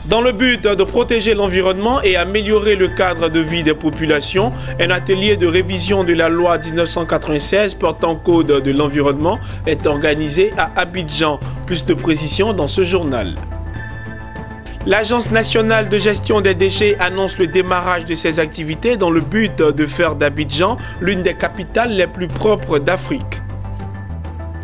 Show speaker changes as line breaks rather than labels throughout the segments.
Dans le but de protéger l'environnement et améliorer le cadre de vie des populations, un atelier de révision de la loi 1996 portant code de l'environnement est organisé à Abidjan. Plus de précisions dans ce journal. L'Agence nationale de gestion des déchets annonce le démarrage de ses activités dans le but de faire d'Abidjan l'une des capitales les plus propres d'Afrique.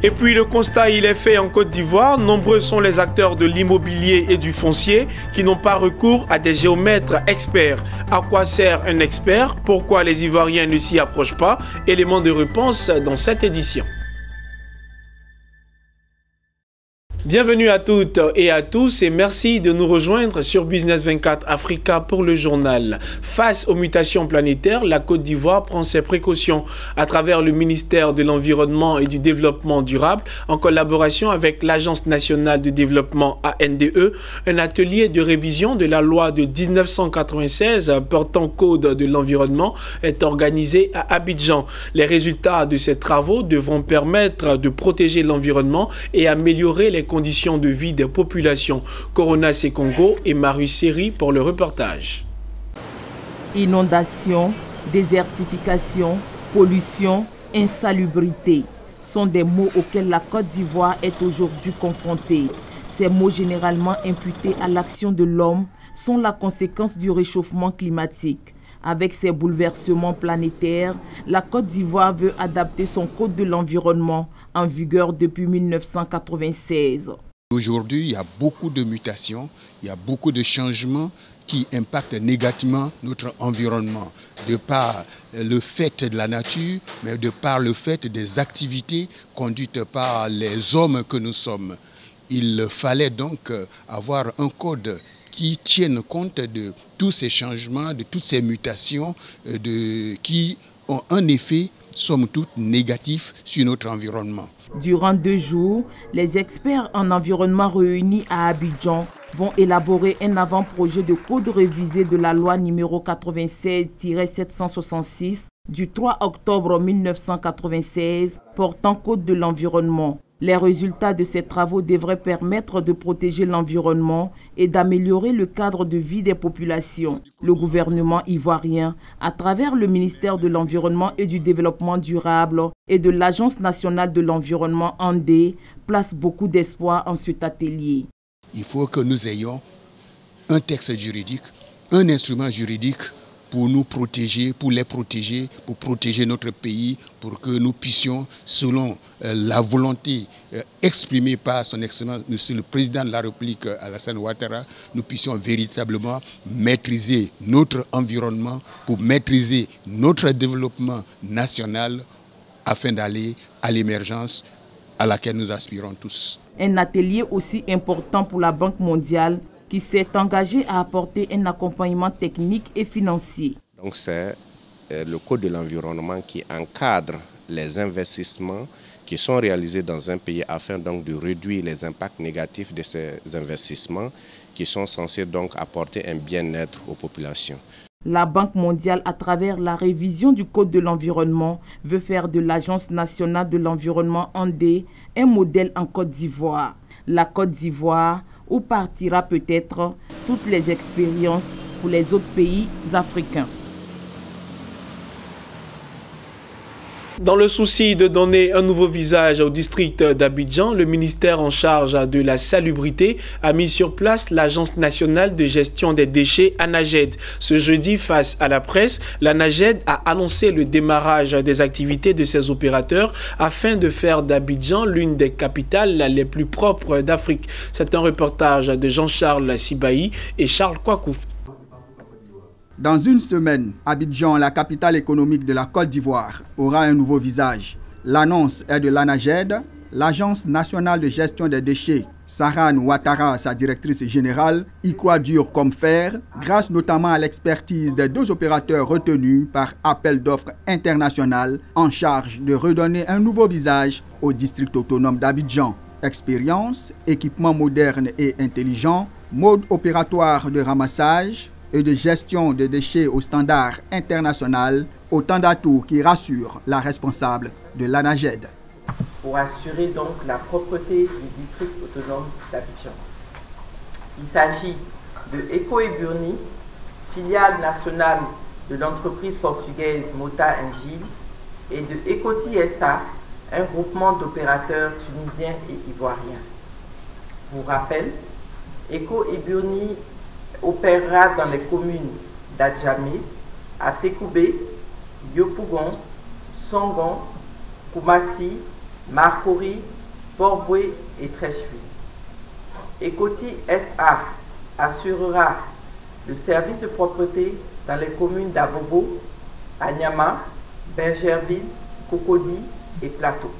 Et puis le constat il est fait en Côte d'Ivoire, nombreux sont les acteurs de l'immobilier et du foncier qui n'ont pas recours à des géomètres experts. À quoi sert un expert? Pourquoi les Ivoiriens ne s'y approchent pas? Élément de réponse dans cette édition. Bienvenue à toutes et à tous et merci de nous rejoindre sur Business 24 Africa pour le journal. Face aux mutations planétaires, la Côte d'Ivoire prend ses précautions à travers le ministère de l'Environnement et du Développement durable en collaboration avec l'Agence nationale de développement ANDE. Un atelier de révision de la loi de 1996 portant code de l'environnement est organisé à Abidjan. Les résultats de ces travaux devront permettre de protéger l'environnement et améliorer les conditions de vie des populations. Corona Sekongo et Marius Seri pour le reportage.
Inondation, désertification, pollution, insalubrité sont des mots auxquels la Côte d'Ivoire est aujourd'hui confrontée. Ces mots généralement imputés à l'action de l'homme sont la conséquence du réchauffement climatique. Avec ces bouleversements planétaires, la Côte d'Ivoire veut adapter son code de l'environnement en vigueur depuis 1996.
Aujourd'hui, il y a beaucoup de mutations, il y a beaucoup de changements qui impactent négativement notre environnement, de par le fait de la nature, mais de par le fait des activités conduites par les hommes que nous sommes. Il fallait donc avoir un code qui tienne compte de tous ces changements, de toutes ces mutations qui ont un effet, somme toute, négatif sur notre environnement.
Durant 2 jours, les experts en environnement réunis à Abidjan vont élaborer un avant-projet de code révisé de la loi numéro 96-766 du 3 octobre 1996 portant code de l'environnement. Les résultats de ces travaux devraient permettre de protéger l'environnement et d'améliorer le cadre de vie des populations. Le gouvernement ivoirien, à travers le ministère de l'Environnement et du Développement durable et de l'Agence nationale de l'environnement ANDE, place beaucoup d'espoir en cet atelier.
Il faut que nous ayons un texte juridique, un instrument juridique pour nous protéger, pour les protéger, pour protéger notre pays, pour que nous puissions, selon la volonté exprimée par son Excellence, Monsieur le Président de la République, Alassane Ouattara, nous puissions véritablement maîtriser notre environnement pour maîtriser notre développement national afin d'aller à l'émergence à laquelle nous aspirons tous.
Un atelier aussi important pour la Banque mondiale qui s'est engagé à apporter un accompagnement technique et financier.
Donc c'est le code de l'environnement qui encadre les investissements qui sont réalisés dans un pays afin donc de réduire les impacts négatifs de ces investissements qui sont censés donc apporter un bien-être aux populations.
La Banque mondiale, à travers la révision du Code de l'environnement, veut faire de l'Agence nationale de l'environnement ANDE un modèle en Côte d'Ivoire. La Côte d'Ivoire, où partira peut-être toutes les expériences pour les autres pays africains.
Dans le souci de donner un nouveau visage au district d'Abidjan, le ministère en charge de la salubrité a mis sur place l'Agence nationale de gestion des déchets ANAGED. Ce jeudi, face à la presse, l'ANAGED a annoncé le démarrage des activités de ses opérateurs afin de faire d'Abidjan l'une des capitales les plus propres d'Afrique. C'est un reportage de Jean-Charles Sibahi et Charles Kouakou.
Dans une semaine, Abidjan, la capitale économique de la Côte d'Ivoire, aura un nouveau visage. L'annonce est de l'ANAGED, l'Agence nationale de gestion des déchets. Sarane Ouattara, sa directrice générale, y croit dur comme fer, grâce notamment à l'expertise des 2 opérateurs retenus par appel d'offres international en charge de redonner un nouveau visage au district autonome d'Abidjan. Expérience, équipements modernes et intelligents, mode opératoire de ramassage et de gestion de déchets au standard international, autant d'atouts qui rassurent la responsable de l'ANAGED.
Pour assurer donc la propreté du district autonome d'Abidjan. Il s'agit de Eco Eburni, filiale nationale de l'entreprise portugaise Mota Engil, et de Ecoti SA, un groupement d'opérateurs tunisiens et ivoiriens. Pour rappel, Eco Eburni opérera dans les communes d'Adjamé, Atekoubé, Yopougon, Songon, Koumassi, Marcory, Port-Boué et Trècheville. Ecoti SA assurera le service de propreté dans les communes d'Abobo, Anyama, Bergerville, Cocody et Plateau.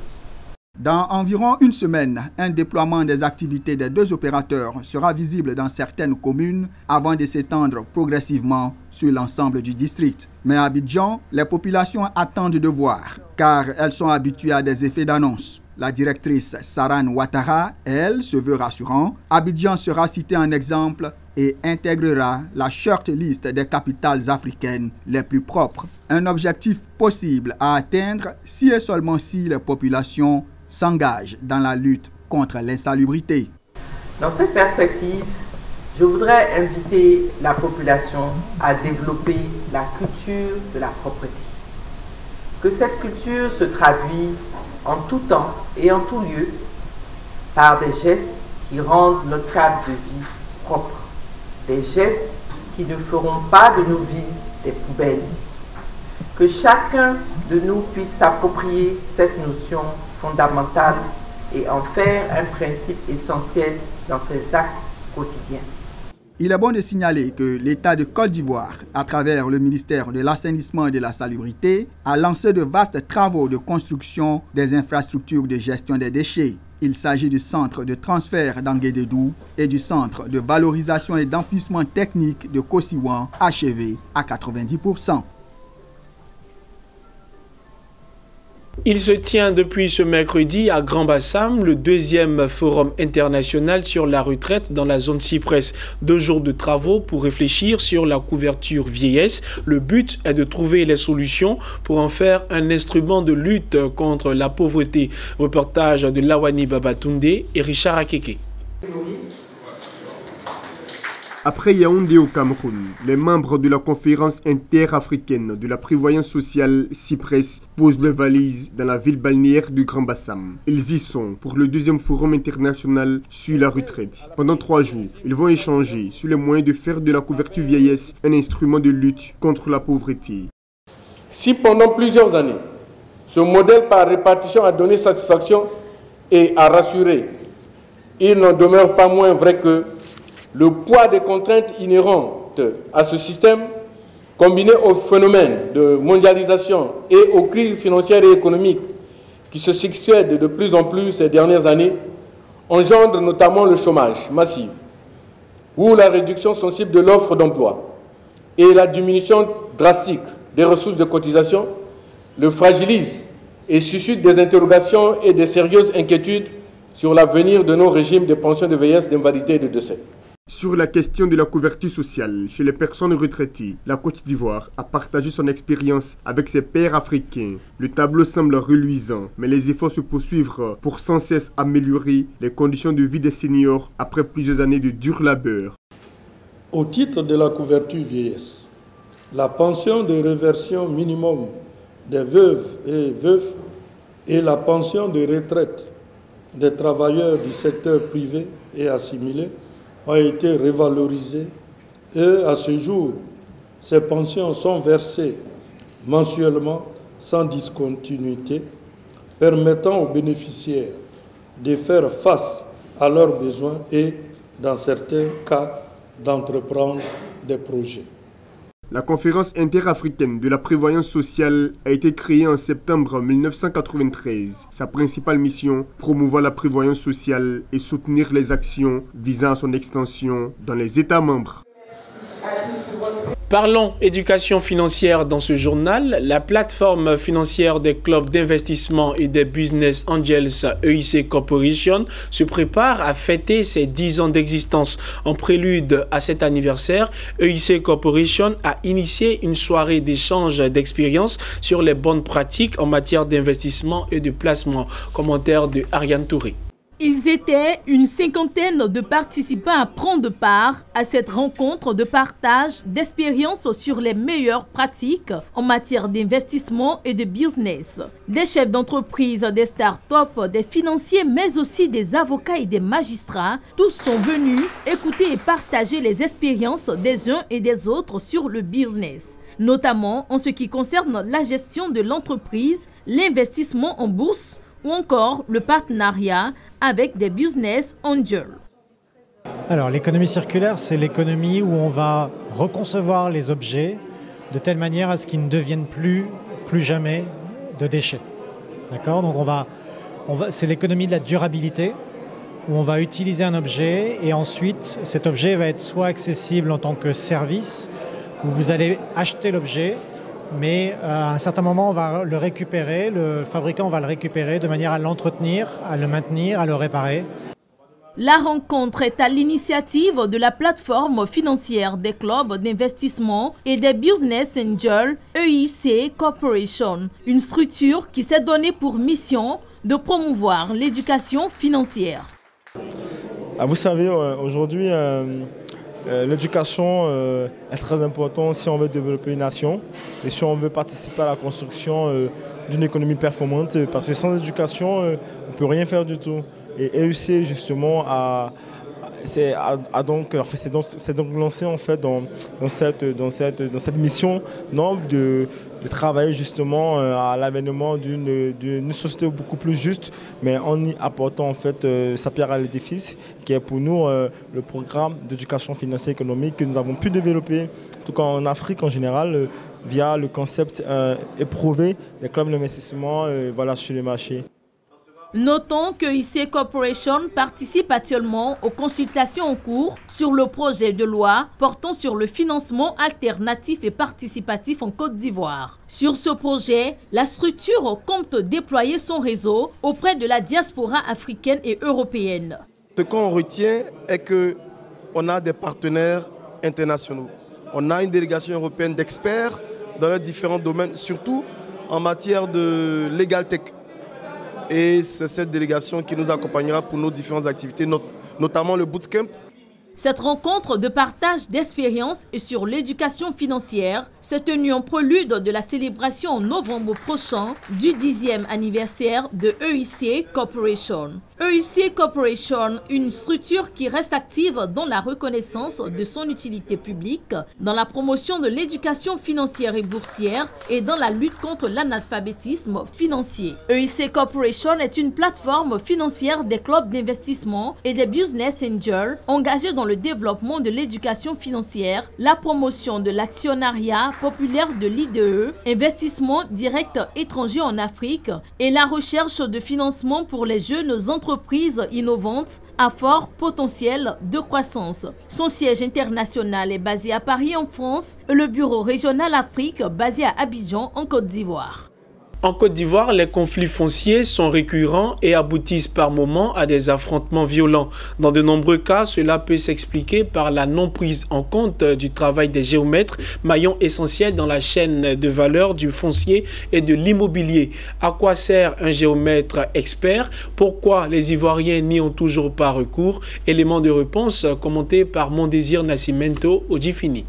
Dans environ une semaine, un déploiement des activités des deux opérateurs sera visible dans certaines communes avant de s'étendre progressivement sur l'ensemble du district. Mais à Abidjan, les populations attendent de voir, car elles sont habituées à des effets d'annonce. La directrice Saran Ouattara, elle, se veut rassurant. Abidjan sera cité en exemple et intégrera la shortlist des capitales africaines les plus propres. Un objectif possible à atteindre si et seulement si les populations s'engagent dans la lutte contre l'insalubrité.
Dans cette perspective, je voudrais inviter la population à développer la culture de la propreté. Que cette culture se traduise en tout temps et en tout lieu par des gestes qui rendent notre cadre de vie propre. Des gestes qui ne feront pas de nos vies des poubelles. Que chacun de nous puisse s'approprier cette notion fondamentale et en faire un principe essentiel dans ses actes quotidiens.
Il est bon de signaler que l'État de Côte d'Ivoire, à travers le ministère de l'Assainissement et de la Salubrité, a lancé de vastes travaux de construction des infrastructures de gestion des déchets. Il s'agit du centre de transfert d'Anguédédou et du centre de valorisation et d'enfouissement technique de Kosiwan, achevé à 90%.
Il se tient depuis ce mercredi à Grand-Bassam le deuxième forum international sur la retraite dans la zone Cyprès. 2 jours de travaux pour réfléchir sur la couverture vieillesse. Le but est de trouver les solutions pour en faire un instrument de lutte contre la pauvreté. Reportage de Lawani Babatunde et Richard Akeke.
Après Yaoundé au Cameroun, les membres de la conférence interafricaine de la prévoyance sociale Cyprès posent leurs valises dans la ville balnéaire du Grand-Bassam. Ils y sont pour le deuxième forum international sur la retraite. Pendant 3 jours, ils vont échanger sur les moyens de faire de la couverture vieillesse un instrument de lutte contre la pauvreté.
Si pendant plusieurs années, ce modèle par répartition a donné satisfaction et a rassuré, il n'en demeure pas moins vrai que le poids des contraintes inhérentes à ce système, combiné au phénomène de mondialisation et aux crises financières et économiques qui se succèdent de plus en plus ces dernières années, engendre notamment le chômage massif, ou la réduction sensible de l'offre d'emploi et la diminution drastique des ressources de cotisation, le fragilise et suscite des interrogations et des sérieuses inquiétudes sur l'avenir de nos régimes de pension de vieillesse, d'invalidité et de décès.
Sur la question de la couverture sociale chez les personnes retraitées, la Côte d'Ivoire a partagé son expérience avec ses pairs africains. Le tableau semble reluisant, mais les efforts se poursuivent pour sans cesse améliorer les conditions de vie des seniors après plusieurs années de dur labeur.
Au titre de la couverture vieillesse, la pension de réversion minimum des veuves et veufs et la pension de retraite des travailleurs du secteur privé et assimilés ont été revalorisées et à ce jour, ces pensions sont versées mensuellement sans discontinuité, permettant aux bénéficiaires de faire face à leurs besoins et, dans certains cas, d'entreprendre des projets.
La conférence interafricaine de la prévoyance sociale a été créée en septembre 1993. Sa principale mission, promouvoir la prévoyance sociale et soutenir les actions visant à son extension dans les États membres.
Parlons éducation financière dans ce journal. La plateforme financière des clubs d'investissement et des Business Angels EIC Corporation se prépare à fêter ses 10 ans d'existence. En prélude à cet anniversaire, EIC Corporation a initié une soirée d'échange d'expériences sur les bonnes pratiques en matière d'investissement et de placement. Commentaire de Ariane Touré.
Ils étaient une cinquantaine de participants à prendre part à cette rencontre de partage d'expériences sur les meilleures pratiques en matière d'investissement et de business. Des chefs d'entreprise, des start-up, des financiers, mais aussi des avocats et des magistrats, tous sont venus écouter et partager les expériences des uns et des autres sur le business, notamment en ce qui concerne la gestion de l'entreprise, l'investissement en bourse, ou encore le partenariat avec des business angels.
Alors l'économie circulaire, c'est l'économie où on va reconcevoir les objets de telle manière à ce qu'ils ne deviennent plus jamais de déchets. D'accord ? Donc c'est l'économie de la durabilité où on va utiliser un objet et ensuite cet objet va être soit accessible en tant que service où vous allez acheter l'objet, mais à un certain moment, on va le récupérer, le fabricant va le récupérer de manière à l'entretenir, à le maintenir, à le réparer.
La rencontre est à l'initiative de la plateforme financière des clubs d'investissement et des Business Angels EIC Corporation, une structure qui s'est donnée pour mission de promouvoir l'éducation financière.
Vous savez, aujourd'hui, l'éducation est très importante si on veut développer une nation et si on veut participer à la construction d'une économie performante, parce que sans éducation, on ne peut rien faire du tout. Et EIC justement s'est donc lancé en fait dans cette mission de travailler justement à l'avènement d'une société beaucoup plus juste, mais en y apportant en fait sa pierre à l'édifice, qui est pour nous le programme d'éducation financière et économique que nous avons pu développer, en tout cas en Afrique en général, via le concept éprouvé des clubs d'investissement sur les marchés.
Notons que EIC Corporation participe actuellement aux consultations en cours sur le projet de loi portant sur le financement alternatif et participatif en Côte d'Ivoire. Sur ce projet, la structure compte déployer son réseau auprès de la diaspora africaine et européenne.
Ce qu'on retient est qu'on a des partenaires internationaux. On a une délégation européenne d'experts dans les différents domaines, surtout en matière de legal tech. Et c'est cette délégation qui nous accompagnera pour nos différentes activités, notamment le bootcamp.
Cette rencontre de partage d'expériences et sur l'éducation financière s'est tenue en prélude de la célébration en novembre prochain du 10e anniversaire de EIC Corporation. EIC Corporation, une structure qui reste active dans la reconnaissance de son utilité publique, dans la promotion de l'éducation financière et boursière et dans la lutte contre l'analphabétisme financier. EIC Corporation est une plateforme financière des clubs d'investissement et des business angels engagés dans le développement de l'éducation financière, la promotion de l'actionnariat populaire de l'IDE, investissement direct étranger en Afrique et la recherche de financement pour les jeunes entreprises innovantes à fort potentiel de croissance. Son siège international est basé à Paris en France et le bureau régional Afrique basé à Abidjan en Côte d'Ivoire.
En Côte d'Ivoire, les conflits fonciers sont récurrents et aboutissent par moments à des affrontements violents. Dans de nombreux cas, cela peut s'expliquer par la non-prise en compte du travail des géomètres, maillon essentiel dans la chaîne de valeur du foncier et de l'immobilier. À quoi sert un géomètre expert? Pourquoi les Ivoiriens n'y ont toujours pas recours? Élément de réponse commenté par Mondésir Nascimento Odjifini.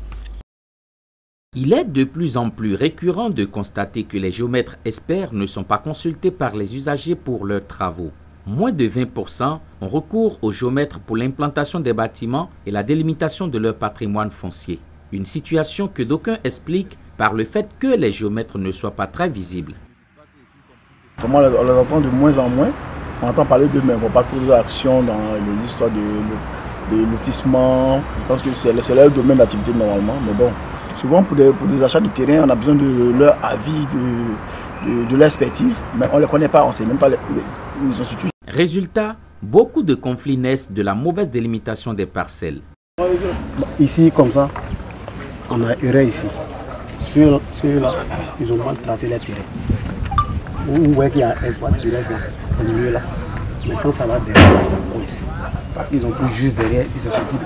Il est de plus en plus récurrent de constater que les géomètres experts ne sont pas consultés par les usagers pour leurs travaux. Moins de 20% ont recours aux géomètres pour l'implantation des bâtiments et la délimitation de leur patrimoine foncier. Une situation que d'aucuns expliquent par le fait que les géomètres ne soient pas très visibles.
On les entend de moins en moins. On entend parler d'eux, mais on ne voit pas trop d'action dans les histoires de lotissement. Je pense que c'est leur domaine d'activité normalement, mais bon. Souvent, pour des achats de terrain, on a besoin de leur avis, de leur expertise, mais on ne les connaît pas, on ne sait même pas où ils sont situés.
Résultat, beaucoup de conflits naissent de la mauvaise délimitation des parcelles.
Ici, comme ça,
on a erreur ici. Sur là, ils ont mal tracé les terrains. Vous voyez qu'il y a un espace qui reste là, au milieu là. Mais quand ça va derrière là, ça coince. Parce qu'ils ont pris juste derrière, ils se sont tout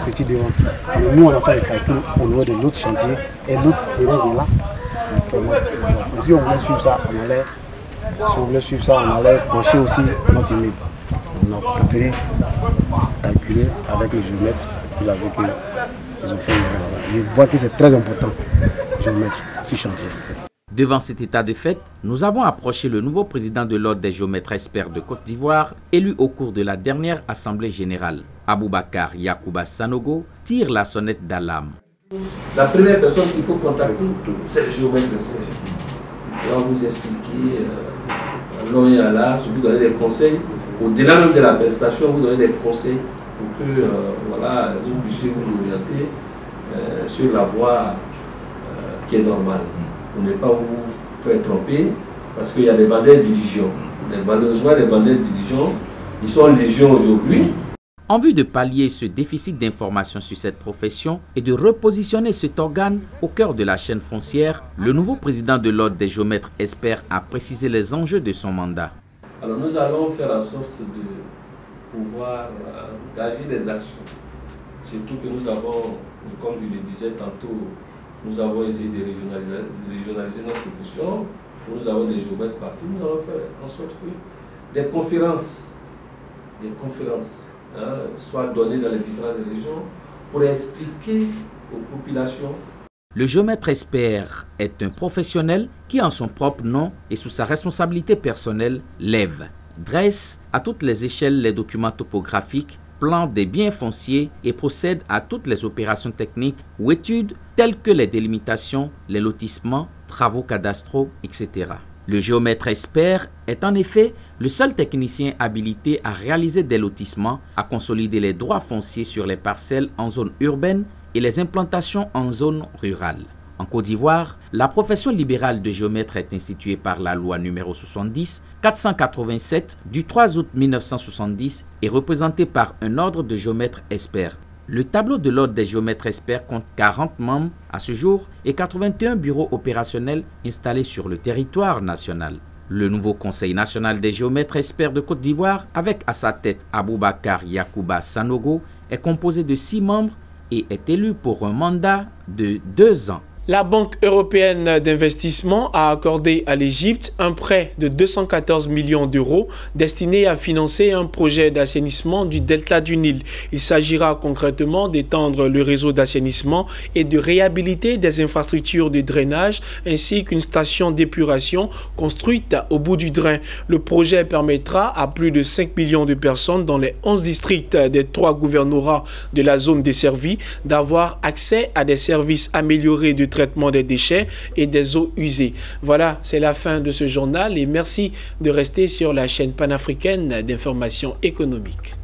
petit devant. Mais nous, on a fait le calcul au niveau de l'autre chantier et l'autre terrain est là. Si on voulait suivre ça, on allait pencher aussi notre immeuble. On a préféré calculer avec le géomètre. Ils ont fait une... Je vois que c'est très important, géomètre, ce chantier.
Devant cet état de fait, nous avons approché le nouveau président de l'Ordre des géomètres experts de Côte d'Ivoire, élu au cours de la dernière Assemblée générale. Aboubacar Yacouba Sanogo tire la sonnette d'alarme.
La première personne qu'il faut contacter, c'est le géomètre experts. On va vous expliquer à long et à large, vous donner des conseils. Au-delà même de la prestation, vous donner des conseils pour que voilà, vous puissiez vous orienter sur la voie qui est normale. Pour ne pas vous faire tromper, parce qu'il y a des vendeurs d'illusions. Malheureusement, les vendeurs d'illusions, ils sont légion aujourd'hui.
En vue de pallier ce déficit d'information sur cette profession et de repositionner cet organe au cœur de la chaîne foncière, le nouveau président de l'Ordre des géomètres experts a précisé les enjeux de son mandat.
Alors nous allons faire en sorte de pouvoir engager des actions. Surtout que nous avons, comme je le disais tantôt, nous avons essayé de régionaliser notre profession. Nous avons des géomètres partout. Nous allons faire en sorte que des conférences soient données dans les différentes régions pour expliquer aux populations.
Le géomètre expert est un professionnel qui, en son propre nom et sous sa responsabilité personnelle, lève, dresse à toutes les échelles les documents topographiques, plans des biens fonciers et procède à toutes les opérations techniques ou études telles que les délimitations, les lotissements, travaux cadastraux, etc. Le géomètre expert est en effet le seul technicien habilité à réaliser des lotissements, à consolider les droits fonciers sur les parcelles en zone urbaine et les implantations en zone rurale. En Côte d'Ivoire, la profession libérale de géomètre est instituée par la loi numéro 70-487 du 3 août 1970 et représentée par un ordre de géomètres experts. Le tableau de l'Ordre des géomètres experts compte 40 membres à ce jour et 81 bureaux opérationnels installés sur le territoire national. Le nouveau Conseil national des géomètres experts de Côte d'Ivoire, avec à sa tête Aboubacar Yacouba Sanogo, est composé de 6 membres et est élu pour un mandat de 2 ans.
La Banque européenne d'investissement a accordé à l'Égypte un prêt de 214 millions d'euros destiné à financer un projet d'assainissement du delta du Nil. Il s'agira concrètement d'étendre le réseau d'assainissement et de réhabiliter des infrastructures de drainage ainsi qu'une station d'épuration construite au bout du Drain. Le projet permettra à plus de 5 millions de personnes dans les 11 districts des 3 gouvernorats de la zone desservie d'avoir accès à des services améliorés de traitement des déchets et des eaux usées. Voilà, c'est la fin de ce journal et merci de rester sur la chaîne panafricaine d'information économique.